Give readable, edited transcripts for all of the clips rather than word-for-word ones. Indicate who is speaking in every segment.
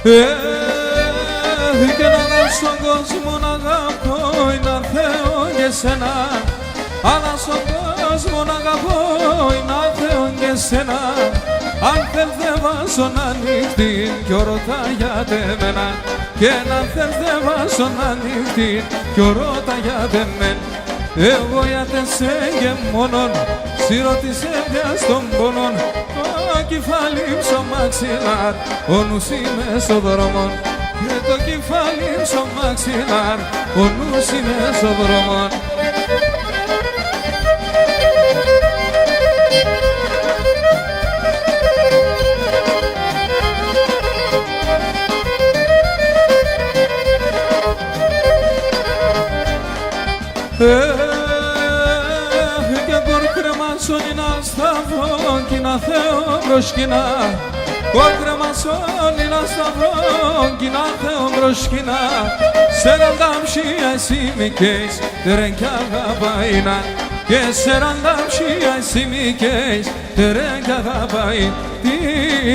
Speaker 1: Και να δω στον κόσμο να αγαπώ είναι να Θεό και σένα. Αλλά στον κόσμο να αγαπώ είναι να Θεό και σένα. Αν θέλεις δεν βάζω να νύχτη κι ρώτα για τεμένα. Και να θέλεις δεν βάζω να νύχτη κι ρώτα για τεμένα. Εγώ για τεσέγγε μόνον σιρωτήσε πια στον πόνον. Το κεφάλι στο μαξιλάρ ο νους είμαι στο δρόμο. Και το κεφάλι στο μαξιλάρ ο νους είναι στο δρόμο. Και κορκρεμασόνι να σταυρώ κι να Θεό μπροσκινά. Κορκρεμασόνι να σταυρώ κι να Θεό μπροσκινά. Σεραντάμψη εσύ μη καείς τερέν κι αγαπαίνα. Και σεραντάμψη εσύ μη καείς τερέν κι αγαπάει. Τι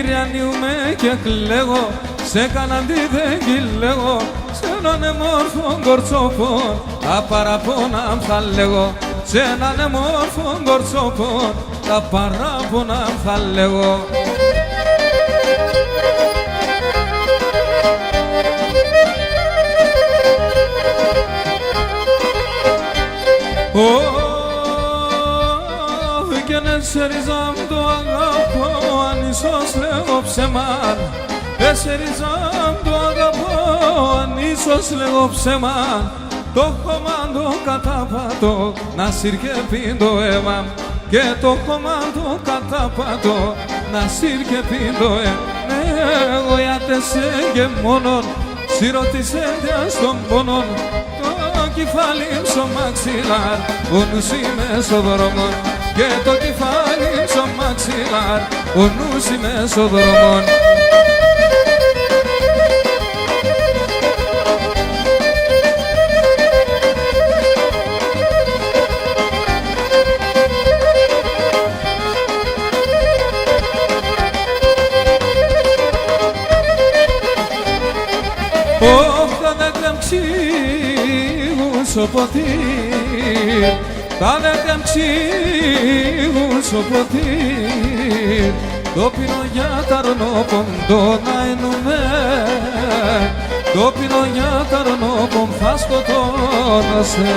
Speaker 1: ριανιούμε και κλαίγω σε κανέναν δεν κυλέγω. Σε έναν εμόρφο κορτσόπον τα παραπονά θα λέγω. Σε έναν εμόρφο κορτσόπον τα παράπονα θα λέγω. Και ναι σε ριζάμ το αγαπώ αν ίσως λέγω ψεμάν. Σε ριζάμ το αγαπώ αν ίσως λέγω ψεμάν. Το χωμάντο καταπατώ να συρκεύει το αίμα. Και το χωμάντο καταπατώ να συρκεύει το αίμα. Εγώ για τεσέγγε μόνον σιρωτήσε δια στον πόνον. Το κεφάλι στο μαξιλάρ ο νους είμαι στο δρόμο. Και το κεφάλι στο μαξιλάρ ο νους είμαι στο δρόμο. Τα δέντρα ψήγουν στο ποτήρ. Τα δέντρα ψήγουν στο ποτήρ. Το πίνω για τα ρονόπον να εννοούμε. Το πίνω για τα ρονόπον θα σκοτώνωσε.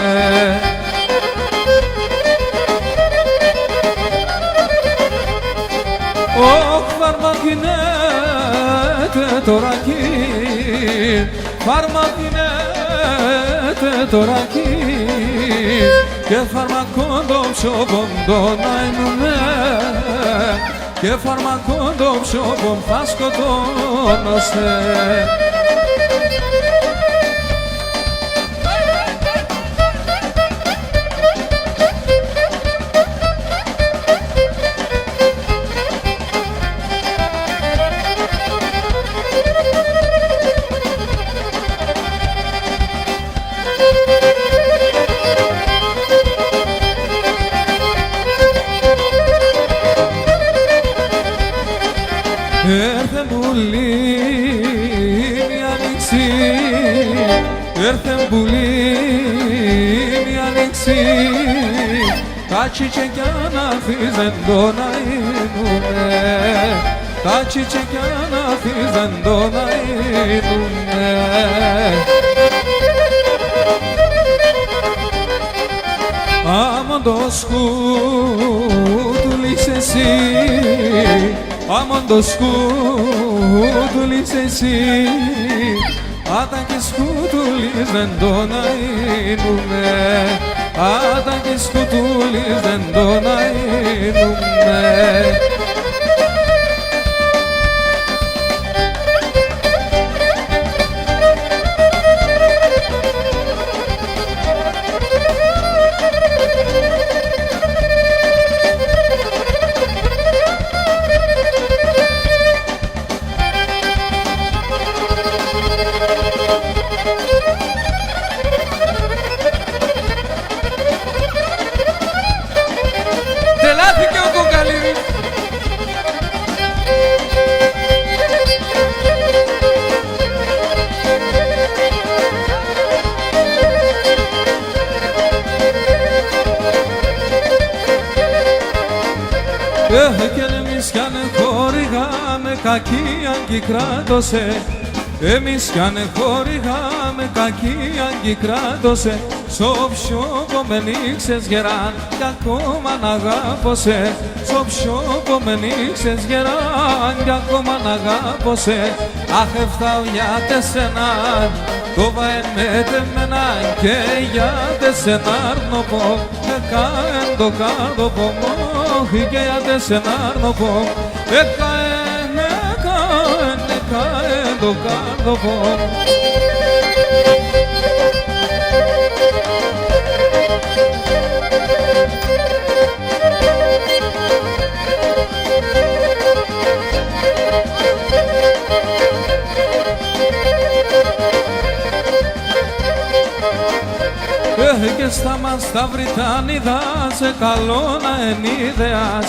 Speaker 1: Ωχ φαρμακινέτε τώρα κι, φαρμακινέτε τώρα κι. Και φαρμακόν το πιο ποντό να εννοούμε. Και φαρμακόν το πιο ποντό θα σκοτώνωσε. Έρθε πουλί μια άνοιξη, έρθε πουλί μια άνοιξη. Τα τσιτσεκιά να φύγεις δεν το να είνουνε. Τα τσιτσεκιά να φύγεις δεν το να είνουνε. Άμον το σκούτουλης εσύ, άμον το σκούτουλης εσύ. Άτα και σκούτουλης δεν τον αείνουμε. Άτα και σκούτουλης δεν τον αείνουμε. Τελάθηκε ο Κοκαλίδης. κι αν εμείς κι αν χορηγάμε κακία κι κράτωσε, εμείς κι αν χορηγάμε κακία κι κράτωσε, σο πιο κομμενίξες γεράν κι ακόμα να αγάπωσε, σο πιο κομμενίξες γεράν κι ακόμα να αγάπωσε. Αχ εφτάω για τεσενάν, το βαεν με τεμέναν και για τεσενάρ νοπό, εκαεν το καρδοπό μόχι και για τεσενάρ νοπό, εκαεν, εκαεν, εκαεν το καρδοπό. Και στα μας τα Βρυτάνιδα σε καλό να ενίδεας,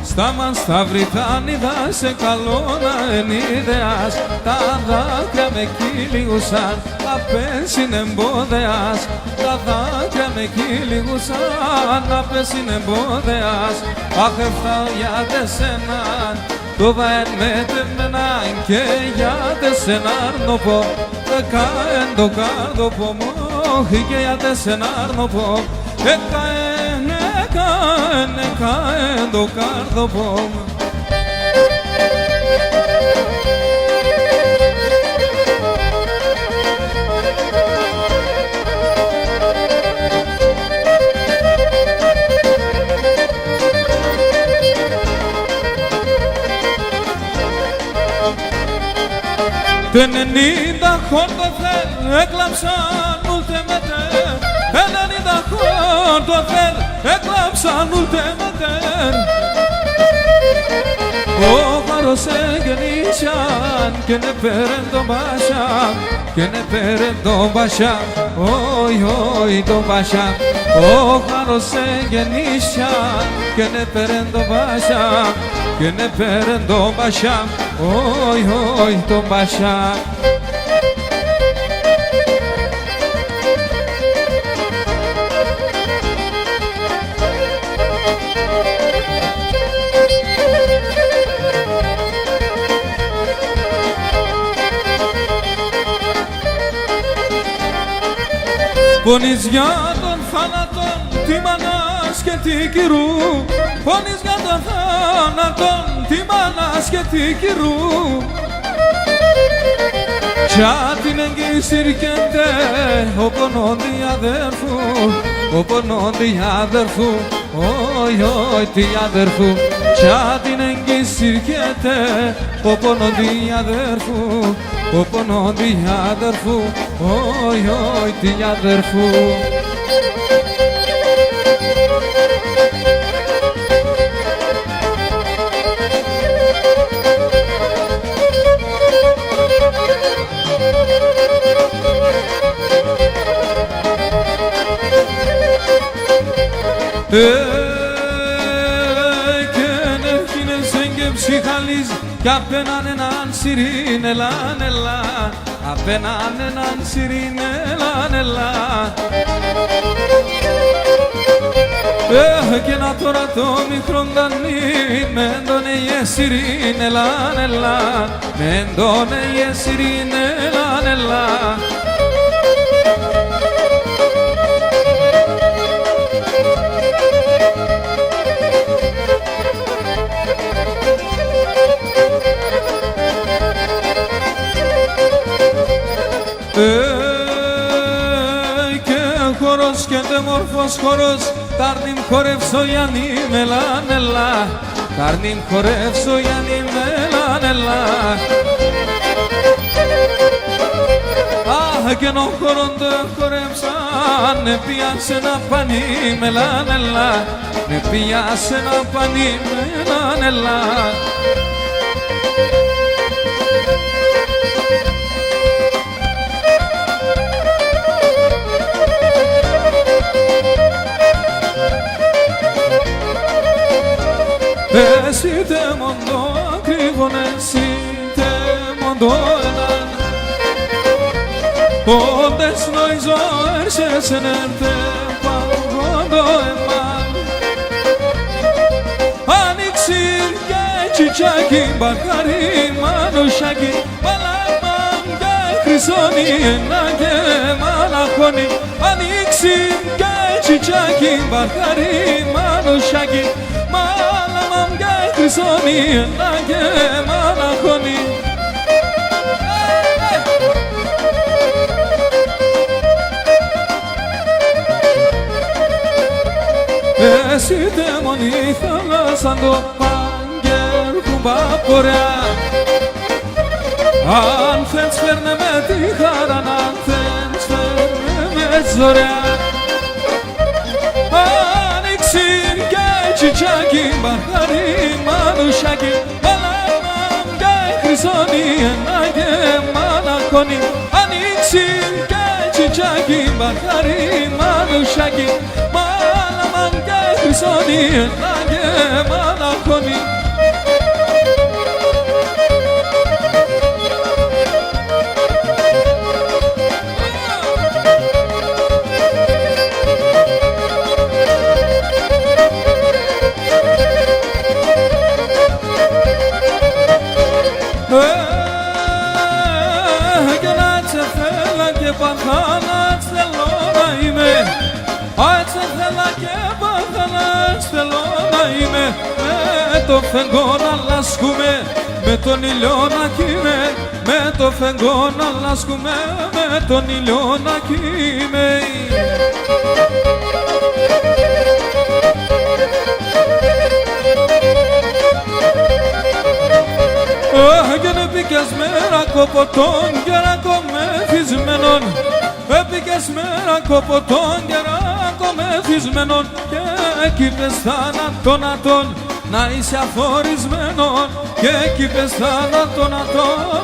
Speaker 1: στα μας τα Βρυτάνιδα σε καλό να ενίδεας, τα δάκρυα με κύλιγουσαν απ' συνεμπόδεας, τα δάκρυα με κύλιγουσαν απ' συνεμπόδεας. Αχ εφτάω για τεσέναν, το βαεν με τεμέναν και για τεσέναν νοπό, εκαεν το καρδοπό μόχι και για τεσέναν νοπό, εκαεν, εκαεν, εκαεν το καρδοπό. Το 90 χορτοφέλ έκλαψαν ούτε μετέρ, 90 χορτοφέλ έκλαψαν ούτε μετέρ. Ο χαρός εγεννήσαν και ne πέρεν τον Πασά, και ne πέρεν τον Πασά, όι όι τον Πασά. Ο χαρός εγεννήσαν και ne πέρεν τον Πασά, και ne πέρεν τον Πασά, όι όι τον Πασά. Πονείς για τον θάνατον τη μανάς και τη κυρού, πονείς για τον θάνατον τη μανάς και τη κυρού. Κι την εγκύσυρκεται ο πονόντι αδέρφου, ο πονόντι αδέρφου, όι όι τι αδέρφου. Κι την εγκύσυρκεται ο πονόντι αδέρφου, ο πονόντι αδέρφου, όι όι τι αδέρφου. Και νεύχινες και ψυχαλείς κι απέναν έναν σιρήν, ελάν, ελάν, απέναν έναν σιρήν, ελάν, ελάν. Και να τώρα το μικρόν δανεί μεν τον σιρήν, ελάν, ελάν, μεν τον σιρήν, ελάν, ελάν. Και χορός και τε μόρφος χορός, τάρνιμ χορεύσω Γιάννη μελάν ελά, τάρνιμ χορεύσω Γιάννη μελάν ελά. Αχ και νο χορόν το χορεύσαν, με πιάσε ένα πανί μελάν ελά, με πιάσε ένα πανί μελάν ελά. Εσύ τε μοντό ακριβόν, εσύ τε μοντό έναν. Πόντες νοηζό έρσες ενέρτε παγόντο εμάν. Άνοιξη τσιτσάκι, μπαχαρί, μανουσάκι, παλαμάνγκα, χρυσώνει, ένα και μαναχώνει. Ανοίξει και τσιτσάκι, μπαχαρί, μανουσάκι, παλαμάνγκα, χρυσώνει, ένα και μαναχώνει. Εσύ δαίμονη θάλασσαν το πάγγελ κουμπαποριά. Αν θες φέρνε με τη χαρά, αν θες φέρνε με ζωριά. Ανοίξει και τσιτσάκι, μπαχαρί, μανουσάκι, παλαμάνγκα, χρυσώνει, ένα και μαναχώνει. Ανοίξει και τσιτσάκι, μπαχαρί, μανουσάκι, παλαμάνγκα, χρυσώνει, ένα και μαναχώνει. Και να τσεφέλα και παθάνα θέλω να είμαι. Έτσι θέλα και παθάνα θέλω να είμαι. Με το φεγγό να λάσκουμε, με τον ήλιο να κοίμαι. Με το φεγγό να λάσκουμε, με τον ήλιο να κοίμαι. Και έπικες μέρα κοποτών κεράκο μεθυσμένων. Έπικες μέρα κοποτών κεράκο μεθυσμένων. Και εκεί πες θάνατον να είσαι αφορισμένον. Και εκεί πες θάνατον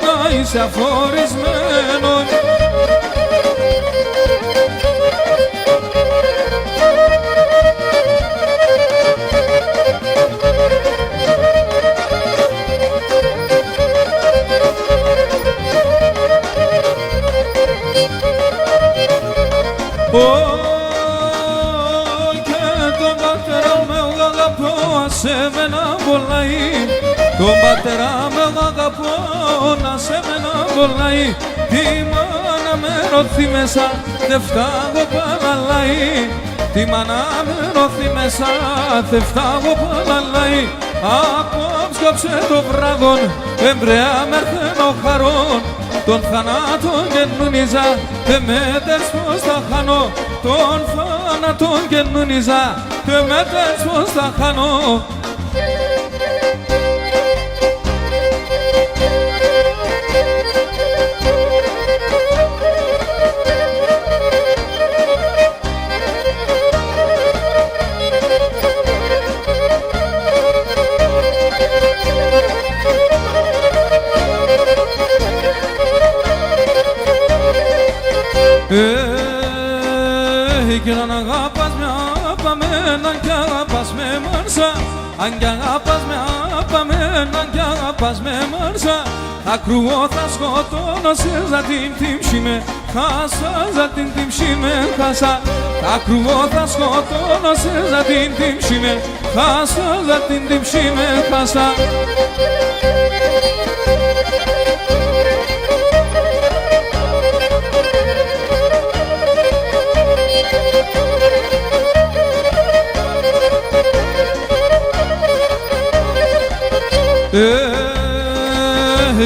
Speaker 1: να είσαι αφορισμένον. Και τον πατέρα με αγαπώ, σε μένα πολλαεί. Τον πατέρα με αγαπώ, να σε μένα πολλαεί. Τη μάνα με ρωθεί μέσα, δεν φτάγω παραλαεί. Τη μάνα με ρωθεί μέσα, δεν φτάγω παραλαεί. Απόψε το βράδον, εμπρέα μερθένω χαρών. Τον θανάτον γεννούνιζα, δε μέτες πως θα χάνω. Τον θάνατον γεννούνιζα, δε μέτες πως θα χάνω. Και να αγαπάς με απαμέναν κι αγαπάς με μάρσα. Αν κι αγαπάς με απαμέναν κι αγαπάς με μάρσα. Θα κρούω, θα σκοτώνω, σε ζατήν τύψη με χάσα. Ζατήν τύψη με χάσα. Θα κρούω, θα σκοτώνω, σε ζατήν τύψη με χάσα. Ζατήν τύψη με χάσα.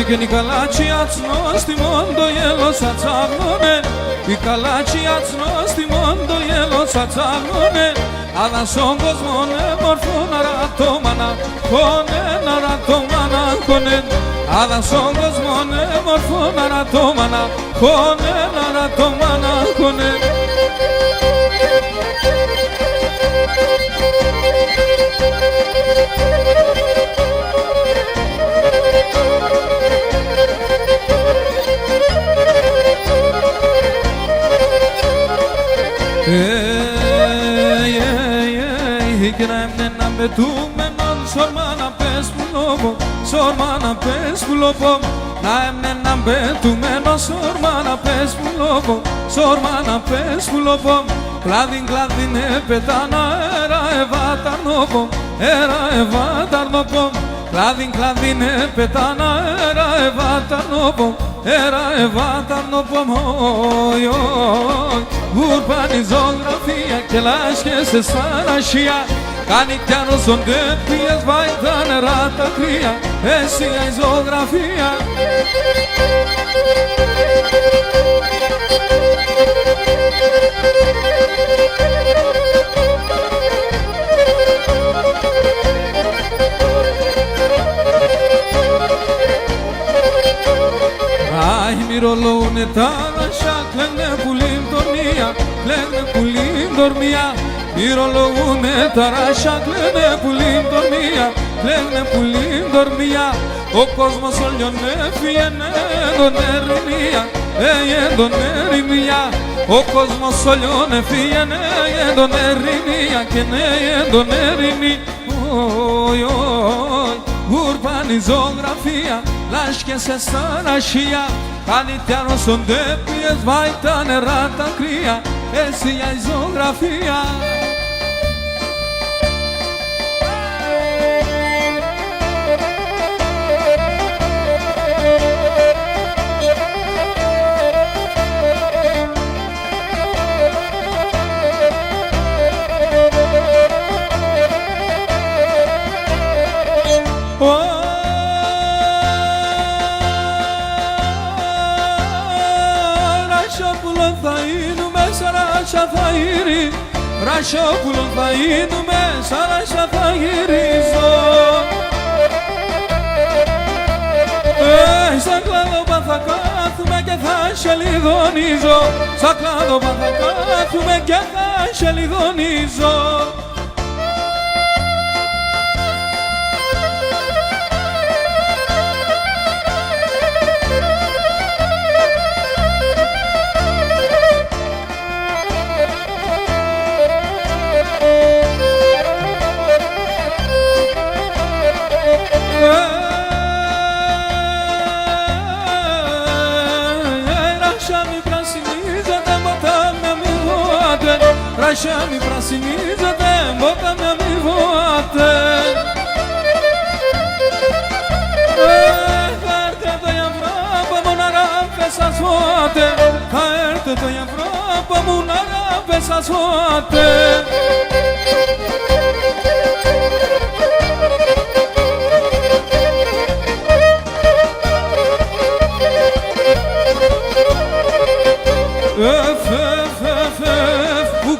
Speaker 1: Και η καλάτσι ατσνό στη μόντο γέλο σα τσάγνωνε. Η καλάτσι ατσνό στη μόντο γέλο σα τσάγνωνε. Αλλά στον κόσμο μορφό να ρατώ μάνα κόνε, να ρατώ μάνα κόνε. Αλλά στον κόσμο μορφό να ρατώ μάνα κόνε, να ρατώ μάνα κόνε. Και να έμνενα με τούμενον σόρμα να πες που λόγω, σόρμα να πες που λόγω. Να έμνενα με τούμενον σόρμα να πες που λόγω, σόρμα να πες που λόγω. Κλάδιν κλάδιν πετάνα, έρα ευάτα νόβο, έρα ευάτα νόβο. Κλάδιν, κλάδινε πετάνα, έρα εβάτανοπο, έρα εβάτανοπο, μοι, Urbanη ζωγραφία και λάσχεσαι σαν ασία. Κάνει κι αν στον τέπιες βάει τα νερά τα κρύα. Εσύ η ζωγραφία. Αι μυρολόγουνε τα ρασιά, κλαίνε πουλήν τορμία, κλαίνε πουλήν τορμία. Μυρολογούνε τα ράσια, κλαίνε πουλήν τορμία, κλαίνε πουλήν τορμία. Ο κόσμος όλιον έφυγαινε τον ερημία, τον ερημία. Ο κόσμος όλιον έφυγαινε τον ερημία και τον ερημία. Urbanη ζωγραφία, λάσκεσαι σαν ασία. Κάνει κι αν στον τέπιες βάει τα νερά τα κρύα. Εσύ η ζωγραφία. Ρασόπουλον θα γίνουμε, σαν ράσα θα γυρίζω. Σαν κλάδοπα θα κάθουμε και θα σε λιδονίζω. Σαν κλάδοπα θα κάθουμε και θα σε λιδονίζω. Ράσια μη πρασινίζεται, μπότα με αμοιβόατε. Θα έρθει το Ευρώπα μου να ράφες ασφότε. Θα έρθει το Ευρώπα μου να ράφες ασφότε.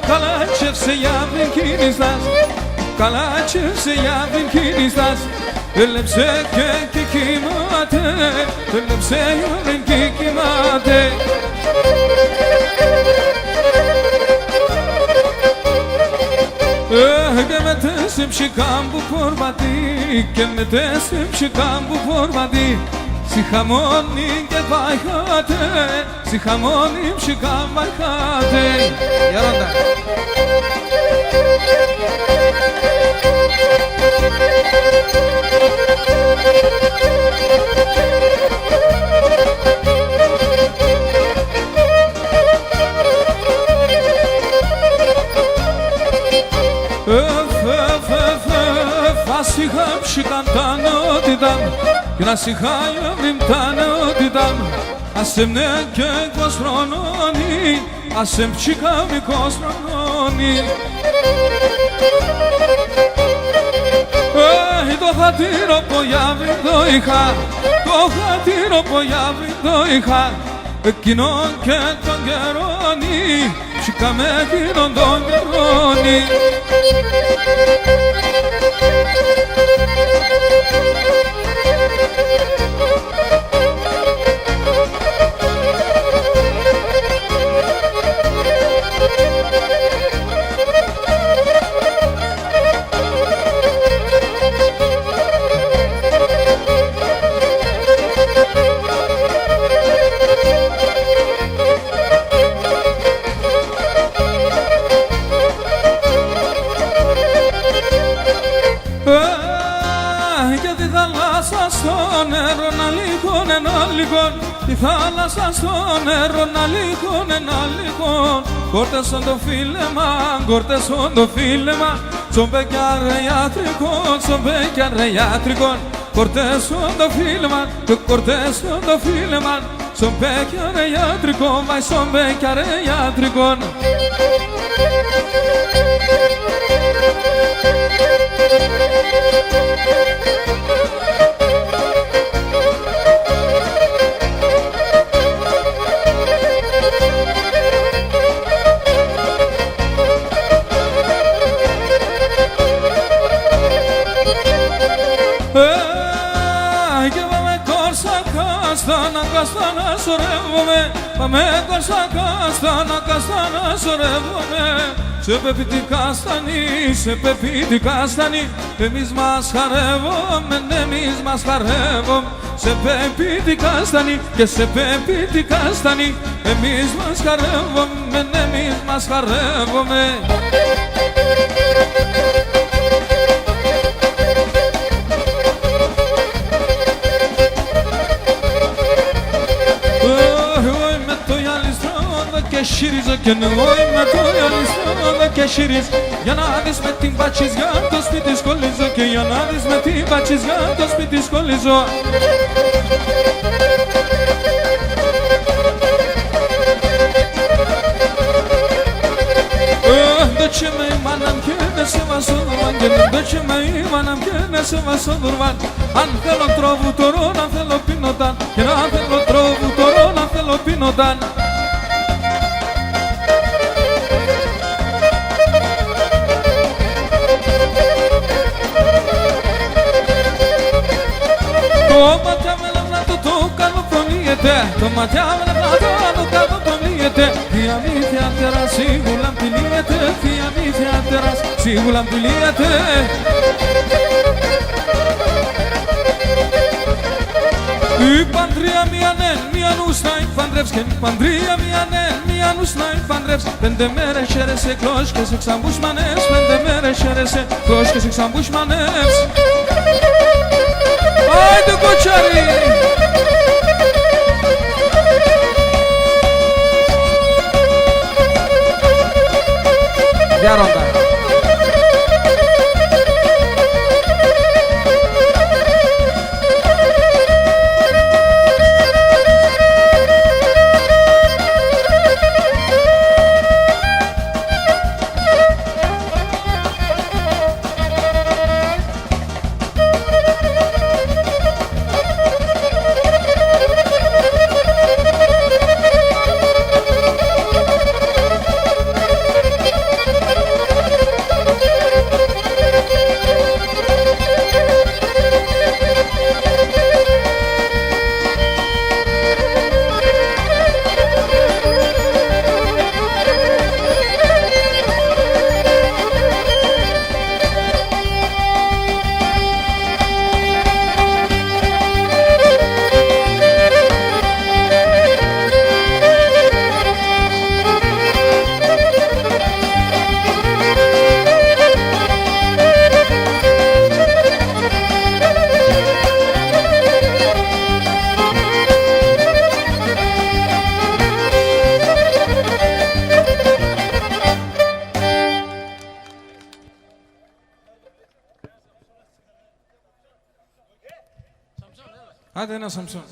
Speaker 1: Καλάτσευσε για βρυνκίνη στάς, καλάτσευσε για βρυνκίνη στάς. Έλεψε και κοιμάται, έλεψε για βρυνκή κοιμάται. Και με τέσσερι ψυχάμπου φορματί, και με τέσσερι ψυχάμπου φορματί. Si χαμόνι και βαϊχάτε, si χαμόνι ψυχά βαϊχάτε. Για ρώτα. Φάσιχα ψυχαντά νότιτα, και να σιχάει βρυντά νότιτα. Ασεμ ναι και 20 χρονώνει, ασεμ ψυχά με 20 χρονώνει. Το χατήρο πογιάβρι το είχα, το χατήρο πογιάβρι το είχα. Εκείνον και τον καιρώνει, ψυχά με εκείνον τον καιρώνει. Τη θάλασσα στο νερό να λύχουν ένα λύχουν. Κόρτεσον το φίλεμα, κόρτεσον το φίλεμα. Στον πεκιάρε ιατρικών, στον πεκιάρε ιατρικών. corteso do filman, que corteso do filman. Son pekare yatrikon, vai son pekare yatrikon. Καστάνα σωρεύομαι, πάμε καστάνα, καστάνα σωρεύομαι. Σε πεπίτη καστανή, σε πεπίτη καστανή, εμείς μας χαρεύομαι, εμείς μας χαρεύομαι. Σε πεπίτη καστανή και σε πεπίτη καστανή, εμείς μας χαρεύομαι, εμείς μας χαρεύομαι. Κεσίριζα και νόη με το ιαλιστρό κεσίριζ. Για να δεις με την πατσιζιά το σπίτι σκολίζω. Και για να δεις με την πατσιζιά το σπίτι σκολίζω. Doce mei manam che ne se va sodurvan. Doce mei manam che ne se va sodurvan. Anche lo trovo toron, anche lo pinotan. Che anche lo trovo toron, anche lo pinotan. Το ματιά με λεπτά το κάτω πονιέται. Τι αμύθια τεράς σίγουρα πηλίεται. Τι αμύθια τεράς σίγουρα πηλίεται. Η παντρία μία ναι, μία νους να υπαντρεύς. Και η παντρία μία ναι, μία νους να υπαντρεύς. 5 μέρες χαίρεσαι κλός και σε ξαμπούσμανες. 5 μέρες χαίρεσαι κλός και σε ξαμπούσμανες. Άιντε κοτσάρι! Ya ronda. Άντε ένα Σαμψόν.